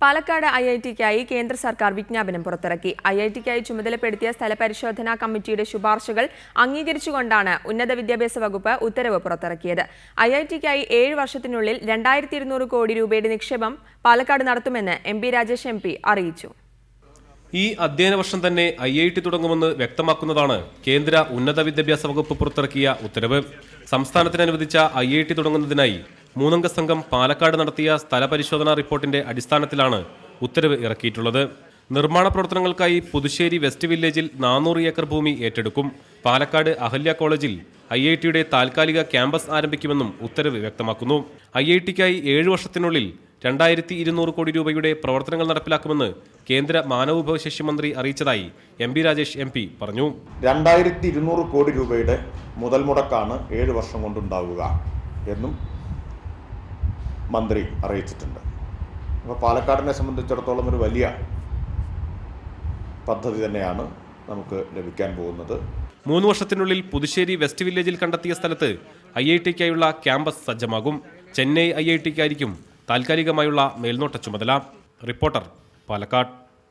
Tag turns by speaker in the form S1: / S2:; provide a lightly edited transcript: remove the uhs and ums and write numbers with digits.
S1: പാലക്കാട് IITക്കായി കേന്ദ്ര സർക്കാർ വിജ്ഞാപനം പുറത്തിറക്കി. IITക്കായി ചുമതലപ്പെടുത്തിയ സ്ഥലപരിശോധനാ കമ്മിറ്റിയുടെ ശുപാർശകൾ അംഗീകരിച്ചുകൊണ്ടാണ് ഉന്നത വിദ്യാഭ്യാസ വകുപ്പ് ഉത്തരവ് പുറത്തിറക്കിയത്. IITക്കായി 7 വർഷത്തിനുള്ളിൽ 2200 കോടി രൂപയുടെ നിക്ഷേപം പാലക്കാട് നടത്തുമെന്ന് MP രാജേഷ് MP അറിയിച്ചു.
S2: ഈ അധ്യയന വർഷം തന്നെ IIT തുടങ്ങുമെന്ന് വ്യക്തമാക്കുന്നതാണ് കേന്ദ്ര ഉന്നത വിദ്യാഭ്യാസ വകുപ്പ് പുറത്തിറക്കിയ ഉത്തരവ്. സംസ്ഥാനത്തിന് അനുവദിച്ച IIT തുടങ്ങുന്നതിനായി 3-അംഗ സംഘം പാലക്കാട് നടത്തിയ സ്ഥലപരിശോധനാ റിപ്പോർട്ടിന്റെ അടിസ്ഥാനത്തിലാണ് ഉത്തരവ് ഇറക്കിയിട്ടുള്ളത്. നിർമ്മാണ പ്രവർത്തനങ്ങൾക്കായി പുതുശ്ശേരി വെസ്റ്റ് വില്ലേജിൽ 400 ഏക്കർ ഭൂമി ഏറ്റെടുക്കും. പാലക്കാട് അഹല്യ കോളേജിൽ IITയുടെ താൽക്കാലിക ക്യാമ്പസ് ആരംഭിക്കുമെന്നും ഉത്തരവ് വ്യക്തമാക്കുന്നു. IITക്കായി 7 വർഷത്തിനുള്ളിൽ 2200 കോടി രൂപയുടെ പ്രവർത്തനങ്ങൾ നടപ്പിലാക്കുമെന്ന് കേന്ദ്ര മാനവവിഭവശേഷി മന്ത്രി അറിയിച്ചതായി MP രാജേഷ് MP പറഞ്ഞു.
S3: 2200 കോടി രൂപയുടെ മുതൽ മുടക്കാണ് 7 വർഷം കൊണ്ടുണ്ടാവുക എന്നും മന്ത്രി അറിയിച്ചിട്ടുണ്ട്. അപ്പോൾ പാലക്കാടിനെ സംബന്ധിച്ചിടത്തോളം ഒരു വലിയ പദ്ധതി തന്നെയാണ് നമുക്ക് ലഭിക്കാൻ പോകുന്നത്.
S2: 3 വർഷത്തിനുള്ളിൽ പുതുശ്ശേരി വെസ്റ്റ് വില്ലേജിൽ കണ്ടെത്തിയ സ്ഥലത്ത് IITക്കായുള്ള ക്യാമ്പസ് സജ്ജമാകും. ചെന്നൈ IITക്കായിരിക്കും താൽക്കാലികമായുള്ള മേൽനോട്ട ചുമതല. റിപ്പോർട്ടർ, പാലക്കാട്.